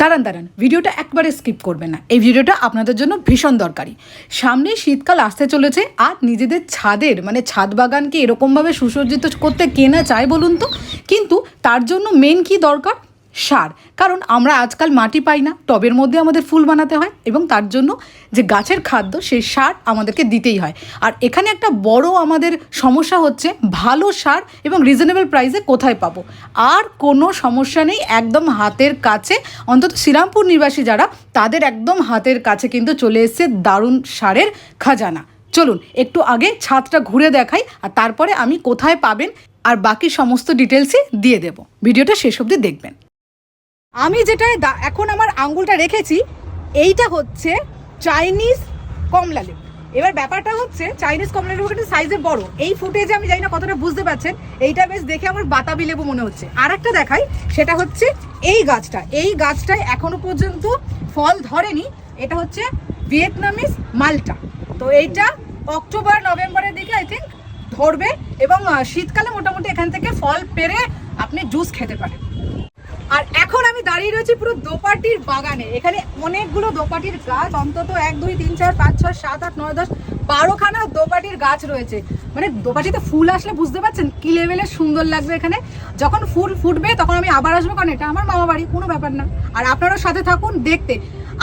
দাঁড়ান ভিডিওটা একবারে স্কিপ করবেন না। এই ভিডিওটা আপনাদের জন্য ভীষণ দরকারি। সামনে শীতকাল আসতে চলেছে, আর নিজেদের ছাদের মানে ছাদ বাগানকে এরকমভাবে সুসজ্জিত করতে কে না চায় বলুন তো। কিন্তু তার জন্য মেন কি দরকার? সার। কারণ আমরা আজকাল মাটি পাই না, টবের মধ্যে আমাদের ফুল বানাতে হয়, এবং তার জন্য যে গাছের খাদ্য সেই সার আমাদেরকে দিতেই হয়। আর এখানে একটা বড় আমাদের সমস্যা হচ্ছে ভালো সার এবং রিজনেবল প্রাইসে কোথায় পাবো। আর কোনো সমস্যা নেই, একদম হাতের কাছে, অন্তত শ্রীরামপুর নিবাসী যারা তাদের একদম হাতের কাছে কিন্তু চলে এসেছে দারুণ সারের খাজানা। চলুন একটু আগে ছাদটা ঘুরে দেখাই, আর তারপরে আমি কোথায় পাবেন আর বাকি সমস্ত ডিটেলসই দিয়ে দেব। ভিডিওটা শেষ অবধি দেখবেন। আমি যেটায় এখন আমার আঙ্গুলটা রেখেছি এইটা হচ্ছে চাইনিজ কমলা লেবু। এবার ব্যাপারটা হচ্ছে চাইনিজ কমলা লেবু কিন্তু সাইজে বড়। এই ফুটেজে আমি জানি না কতটা বুঝতে পারছেন, এইটা বেশ দেখে আমার বাতাবি লেবু মনে হচ্ছে। আর একটা দেখাই, সেটা হচ্ছে এই গাছটা। এই গাছটায় এখনো পর্যন্ত ফল ধরেনি। এটা হচ্ছে ভিয়েতনামিজ মাল্টা। তো এইটা অক্টোবর নভেম্বরের দিকে আই থিঙ্ক ধরবে, এবং শীতকালে মোটামুটি এখান থেকে ফল পেরে আপনি জুস খেতে পারেন। আর এখন আমি দাঁড়িয়ে রয়েছি পুরো দোপাটির বাগানে। এখানে অনেকগুলো দোপাটির গাছ, অন্তত 1 2 3 4 5 6 7 8 9 10 12খানা দোপাটির গাছ রয়েছে। মানে দোপাটিতে ফুল আসলে বুঝতে পারছেন কি লেভেলের সুন্দর লাগবে। এখানে যখন ফুল ফুটবে তখন আমি আবার আসবো, কারণ এটা আমার মামা বাড়ি, কোনো ব্যাপার না। আর আপনারাও সাথে থাকুন দেখতে।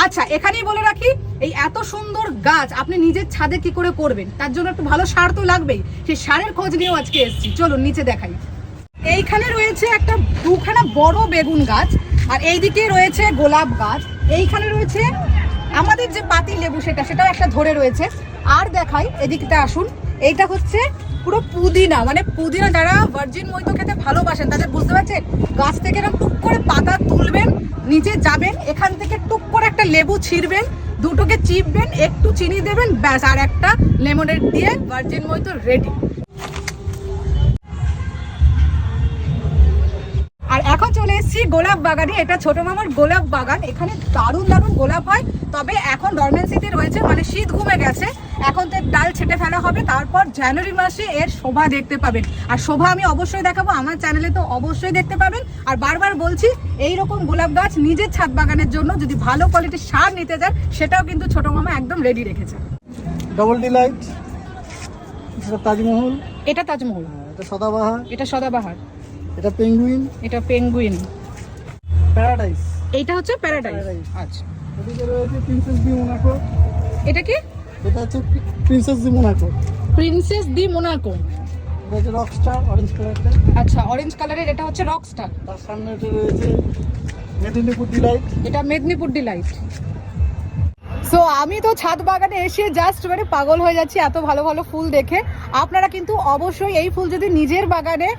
আচ্ছা, এখানেই বলে রাখি, এই এত সুন্দর গাছ আপনি নিজের ছাদে কি করে করবেন, তার জন্য একটু ভালো সার তো লাগবেই। সেই সারের খোঁজ নিয়েও আজকে এসেছি। চলুন নিচে দেখাই। এইখানে রয়েছে একটা 2খানা বড় বেগুন গাছ, আর এইদিকে রয়েছে গোলাপ গাছ। এইখানে রয়েছে আমাদের যে পাতি লেবু, সেটাও একটা ধরে রয়েছে। আর দেখাই, এদিকটা আসুন, এইটা হচ্ছে পুরো পুদিনা। মানে পুদিনা যারা ভার্জিন মইতো খেতে ভালোবাসেন তাদের বুঝতে পারছেন, গাছ থেকে এরকম টুক করে পাতা তুলবেন, নিচে যাবেন, এখান থেকে টুক করে একটা লেবু ছিঁড়বেন, দুটোকে চিপবেন, একটু চিনি দেবেন, ব্যাস, আর একটা লেমনেড দিয়ে ভার্জিন মইতো রেডি। আর এখন চলে এসেছি গোলাপ বাগানে। এটা ছোট মামার গোলাপ বাগান। এখানে দারুণ দারুণ গোলাপ হয়, তবে এখন ডরমেন্সিতে রয়েছে, মানে শীত ঘুমে গেছে। এখন তো ডাল ছেটে ফেলা হবে, তারপর জানুয়ারি মাসে এর শোভা দেখতে পাবেন। আর শোভা আমি অবশ্যই দেখাবো, আমার চ্যানেলে তো অবশ্যই দেখতে পাবেন। আর বারবার বলছি, এইরকম গোলাপ গাছ নিজের ছাদ বাগানের জন্য যদি ভালো কোয়ালিটির সার নিতে যান, সেটাও কিন্তু ছোট মামা একদম রেডি রেখেছে। ডবল ডিলাইট, এটা তাজমহল, এটা তাজমহল, এটা সদাবাহার, এটা সদাবাহার, এটা পেঙ্গুইন, এটা পেঙ্গুইন, প্যারাডাইস, এইটা হচ্ছে প্যারাডাইস। আচ্ছা, এদিকে রয়েছে প্রিন্সেস ডি মোনাকো। এটা কি? এটা হচ্ছে princess D Monaco. Princess D Monaco, এটা হচ্ছে রকস্টার, অরেঞ্জ কালারটা। আচ্ছা, অরেঞ্জ কালারের, এটা হচ্ছে রকস্টার। তার সামনে এটা রয়েছে মেদিনীপুর ডিলাইট, এটা মেদিনীপুর ডিলাইট। সো আমি তো ছাদ বাগানে এসে জাস্ট মানে পাগল হয়ে যাচ্ছি এত ভালো ভালো ফুল দেখে। আপনারা কিন্তু অবশ্যই এই ফুল যদি নিজের বাগানে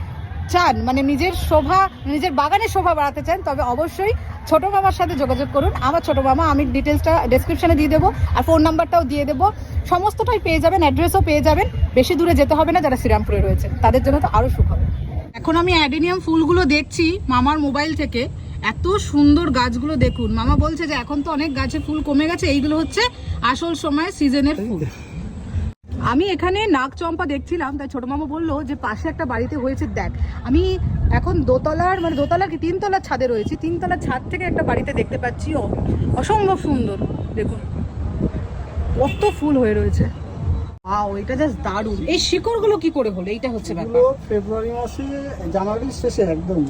চান, মানে নিজের শোভা, নিজের বাগানের শোভা বাড়াতে চান, তবে অবশ্যই ছোট মামার সাথে যোগাযোগ করুন। আমার ছোট মামা, আমি ডিটেলসটা ডেসক্রিপশনে দিয়ে দেবো, আর ফোন নাম্বারটাও দিয়ে দেবো। সমস্তটাই পেয়ে যাবেন, অ্যাড্রেসও পেয়ে যাবেন। বেশি দূরে যেতে হবে না, যারা শ্রীরামপুরে রয়েছে তাদের জন্য তো আরও সুখ হবে। এখন আমি অ্যাডেনিয়াম ফুলগুলো দেখছি মামার মোবাইল থেকে। এত সুন্দর গাছগুলো দেখুন। মামা বলছে যে এখন তো অনেক গাছে ফুল কমে গেছে, এইগুলো হচ্ছে আসল সময় সিজনের ফুল। আমি এখানে নাগচম্পা দেখছিলাম, তাই ছোট মামা বললো যে পাশে একটা বাড়িতে হয়েছে দেখ। আমি এখন দোতলার, মানে দোতলার কি 3তলার ছাদে রয়েছি। 3তলার ছাদ থেকে একটা বাড়িতে দেখতে পাচ্ছি, অসম্ভব সুন্দর। দেখুন কত ফুল হয়ে রয়েছে। ওয়াও, এটা জাস্ট দারুণ। এই শিকড়গুলো কি করে হলো, এইটা হচ্ছে ব্যাপার। ফেব্রুয়ারি মাসে, জানুয়ারির শেষে একদম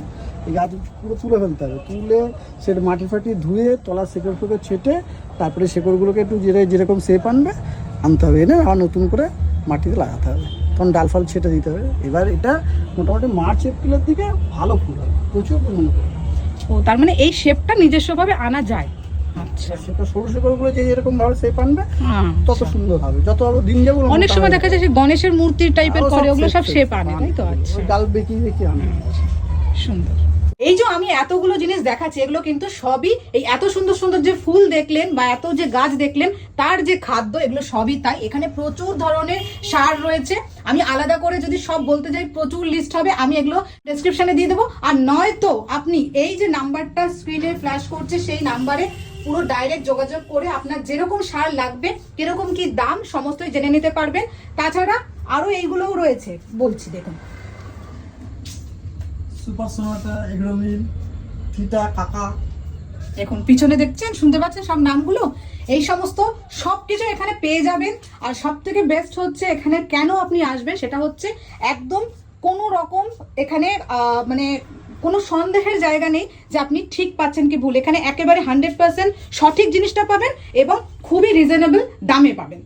এই গাছ পুরো তুলে ফেলতে হবে। তুলে সেটা মাটি ফাটি ধুয়ে তলার শেকড় ফেকড় ছেটে, তারপরে শেকড়গুলোকে একটু যেরকম শেপ আনতে হবে, এনে আবার নতুন করে মাটিতে লাগাতে হবে, তখন ডাল ফাল ছেটে দিতে হবে। এবার এটা মোটামুটি মার্চ এপ্রিলের দিকে ভালো ফুল হবে, প্রচুর পরিমাণে। ও, তার মানে এই শেপটা নিজস্বভাবে আনা যায়। আচ্ছা, সেটা সরু শেকড়গুলো যেরকম ভাবে শেপ আনবে তত সুন্দর হবে। যত আরো দিন যাবে, অনেক সময় দেখা যায় যে গণেশের মূর্তির টাইপের করে, ওগুলো সব শেপ আনে, তাই তো? আচ্ছা, ডাল বেঁকিয়ে আনে। সুন্দর। এই যে আমি এতগুলো জিনিস দেখাচ্ছি, এগুলো কিন্তু সবই এই এত সুন্দর সুন্দর যে ফুল দেখলেন বা এত যে গাছ দেখলেন, তার যে খাদ্য, এগুলো সবই তাই। এখানে প্রচুর ধরনের সার রয়েছে। আমি আলাদা করে যদি সব বলতে যাই প্রচুর লিস্ট হবে, আমি এগুলো ডেসক্রিপশনে দিয়ে দেবো। আর নয়তো আপনি এই যে নাম্বারটা স্ক্রিনে ফ্ল্যাশ করছে, সেই নাম্বারে পুরো ডাইরেক্ট যোগাযোগ করে আপনার যেরকম সার লাগবে, কিরকম কি দাম, সমস্তই জেনে নিতে পারবেন। তাছাড়া আরো এইগুলোও রয়েছে, বলছি দেখুন। সুপার সোনাটা, এগ্রোমিল, থিটা, কাকা, দেখুন পিছনে দেখছেন, শুনতে পাচ্ছেন সব নামগুলো, এই সমস্ত সব কিছু এখানে পেয়ে যাবেন। আর সব থেকে বেস্ট হচ্ছে এখানে কেন আপনি আসবেন সেটা হচ্ছে একদম কোনো রকম এখানে মানে কোনো সন্দেহের জায়গা নেই যে আপনি ঠিক পাচ্ছেন কি ভুল। এখানে একেবারে 100% সঠিক জিনিসটা পাবেন এবং খুবই রিজনেবল দামে পাবেন।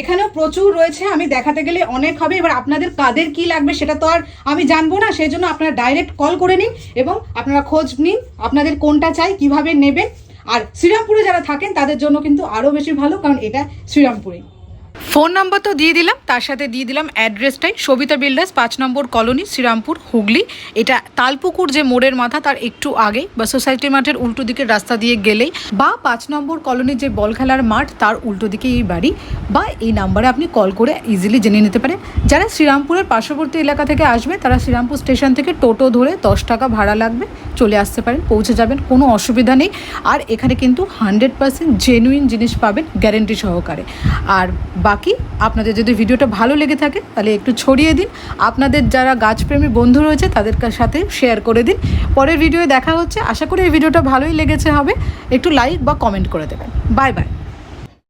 এখানেও প্রচুর রয়েছে, আমি দেখাতে গেলে অনেক হবে। এবার আপনাদের কাদের কি লাগবে সেটা তো আর আমি জানবো না, সেই জন্য আপনারা ডাইরেক্ট কল করে নিন এবং আপনারা খোঁজ নিন আপনাদের কোনটা চাই, কিভাবে নেবেন। আর শ্রীরামপুরে যারা থাকেন তাদের জন্য কিন্তু আরও বেশি ভালো, কারণ এটা শ্রীরামপুরে। ফোন নাম্বার তো দিয়ে দিলাম, তার সাথে দিয়ে দিলাম অ্যাড্রেসটাই, সবিতা বিল্ডার্স 5 নম্বর কলোনি, শ্রীরামপুর, হুগলি। এটা তালপুকুর যে মোড়ের মাথা তার একটু আগে বা সোসাইটি মাঠের উল্টো দিকের রাস্তা দিয়ে গেলেই, বা 5 নম্বর কলোনির যে বল খেলার মাঠ তার উল্টো দিকে এই বাড়ি, বা এই নাম্বারে আপনি কল করে ইজিলি জেনে নিতে পারেন। যারা শ্রীরামপুরের পার্শ্ববর্তী এলাকা থেকে আসবে তারা শ্রীরামপুর স্টেশন থেকে টোটো ধরে 10 টাকা ভাড়া লাগবে, চলে আসতে পারেন, পৌঁছে যাবেন, কোনো অসুবিধা নেই। আর এখানে কিন্তু 100% জেনুইন জিনিস পাবেন গ্যারেন্টি সহকারে। আর বাকি আপনাদের যদি ভিডিওটা ভালো লেগে থাকে তাহলে একটু ছড়িয়ে দিন, আপনাদের যারা গাছপ্রেমী বন্ধু রয়েছে তাদের সাথে শেয়ার করে দিন। পরের ভিডিওয়ে দেখা হচ্ছে, আশা করি এই ভিডিওটা ভালোই লেগেছে হবে, একটু লাইক বা কমেন্ট করে দেবেন। Bye bye.